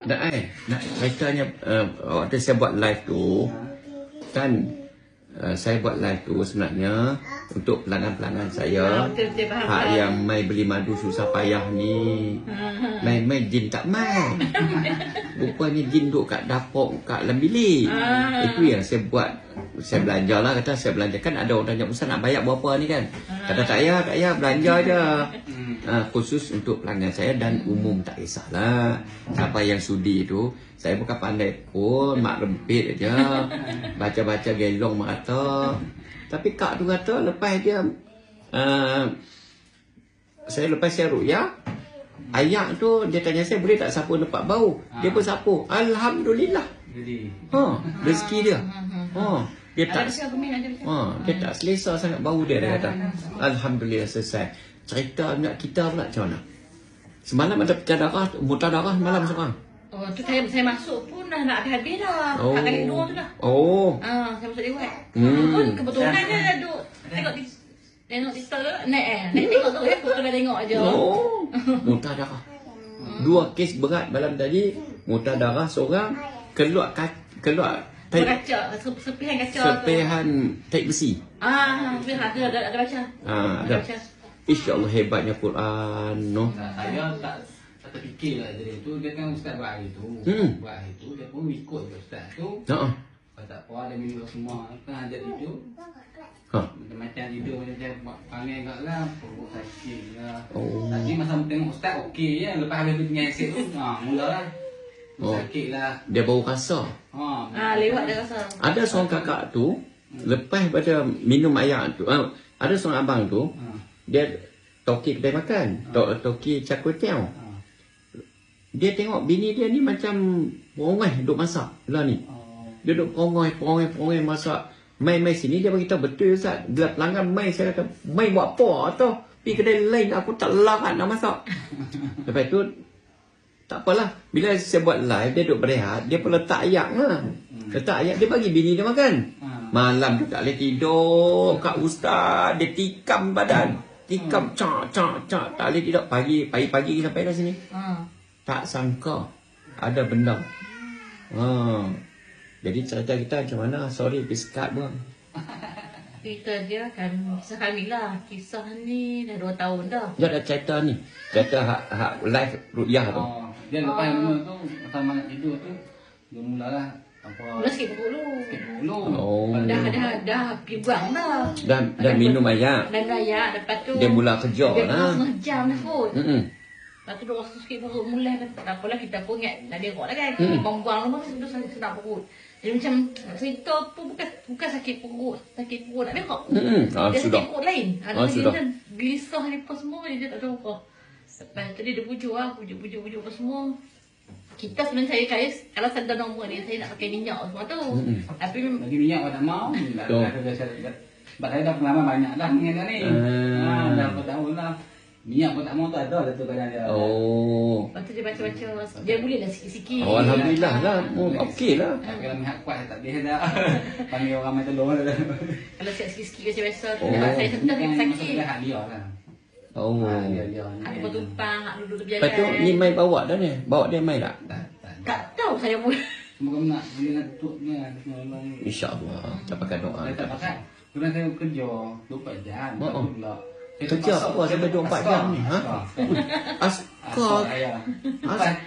Nak ceritanya waktu saya buat live tu kan, saya buat live tu sebenarnya untuk pelanggan-pelanggan saya hak yang mai beli madu susah payah ni, mai jin tak mai. Rupanya jin duk kat dapur kat dalam bilik. Itu yang saya buat. Saya belanja lah, kata saya belanja. Kan ada orang tanya, Ustaz nak bayar berapa ni kan? Kata tak payah belanja je. Khusus untuk pelanggan saya dan umum tak kisahlah. Siapa yang sudi tu, saya bukan pandai pun, mak rempit aja. Baca-baca gelong mak kata. Tapi kak tu kata lepas dia lepas saya ruqyah, ayat tu dia tanya saya boleh tak sapu lepak bau. Dia pun sapu. Alhamdulillah. Rezeki dia. Dia tak selesa sangat bau dia kata. Alhamdulillah selesai. Cerita anak kita pula macam mana? Semalam ada pecah darah, muntah darah malam seorang. Oh, tu saya masuk pun dah nak habis dah. Kat kali 2 tu dah. Saya masuk lewat. Pun kebetulan dia duduk tengok TikTok tu. Naik tengok tu kebetulan tengok aja. Muntah darah. 2 kes berat malam tadi, muntah darah seorang, keluar kaca, sepihan kaca. Sepihan tape besi. Ada baca. Ada baca. InsyaAllah hebatnya Quran, no? Saya tak terfikir lah jadi tu. Dia kan Ustaz buat hari tu. Buat hari tu, dia pun ikut je Ustaz tu. Tak apa, dia minum semua. Kan ajak tidur. Macam tidur macam panggil kat lah. Perut sakit lah. Tapi masa tengok Ustaz okey je. Lepas habis penyiasat tu, mulalah. Sakit lah. Dia baru rasa. Lewat dia rasa. Ada seorang kakak tu, lepas pada minum air tu, ada seorang abang tu, dia toki kedai makan, toki cakuetiau. Dia tengok bini dia ni macam perongai duk masak lah ni. Dia duk perongai masak. Mai sini dia beritahu betul Ustaz. Bila pelanggan mai, saya kata, mai buat apa tu? Pergi kedai lain aku tak larat nak masak. Lepas tu tak apalah. Bila saya buat live, dia duk berehat, dia pun letak ayak lah. Letak ayak, dia bagi bini dia makan. Malam tu tak boleh tidur kat Ustaz. Dia tikam badan. Tikam cak. Tak boleh tidur. Pagi sampai dah sini. Tak sangka ada benda. Jadi cerita kita macam mana? Sorry, piskat bang. Cerita dia kan kisah kami lah. Kisah ni dah 2 tahun dah. Dia ada cerita ni. Cerita hak live ruqyah tu. Dia lepas minum tu, masa nak tidur tu, dia mulalah mula sikit pukul dulu. Dah pergi buang dah. Dah minum air. Dan raya, lepas tu Dia mula kerja dia lah. Dia jam dah kot. Lepas tu dia rasa sikit perut mulai. Tak apalah, kita pun ingat nak derok dah kan. Buang-buang lama tu sedap perut. Jadi macam cerita tu bukan sakit perut nak derok. Dia sakit perut lain. Dia gelisah ni apa semua, dia tak tahu apa. Lepas tu dia pujuk apa semua. Kita sebenarnya saya kalau saya ada nombor ni, saya nak pakai minyak semua tu. Tapi bagi minyak awak tak mau. Sebab saya dah pengalaman banyak dah dengan ni. Dah berapa tahun lah. Minyak pun tak mau tu ada tu kadang dia. Lepas tu dia baca-baca. Dia boleh lah sikit-sikit. Alhamdulillah lah. Okey lah. Kalau minyak kuat tak boleh dah. Panggil orang main telur dah. Kalau siap sikit-sikit biasa-biasa. Saya sebenarnya sakit. Dia hak dia lah. Hak bertumpang, hak duduk tepi jalan. Lepas tu ni mai bawa dah ni. Bawa dia mai tak? Tak tahu saya pun. Semoga boleh nak tutup ni. InsyaAllah. Dapatkan doa. Saya tak pakai. Kemudian saya kerja 24 jam. Kerja apa sampai 24 jam ni? Askar.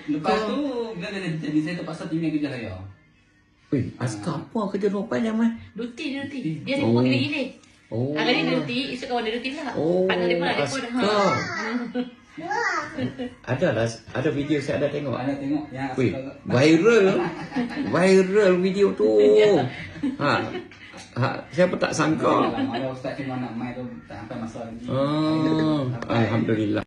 Lepas tu, bila jadi saya terpaksa tinggal kerja saya. Askar apa kerja 24 jam ni? Duti. Dia ni pun gini-gini. Hari ni duti, esok kawan dia duti lah. Partner dia pun ada pun. Ada video saya ada tengok. Ada tengok. Viral video tu. Saya pun tak sangka. Ada ustaz cuma nak main tu tak sampai masa lagi. Alhamdulillah.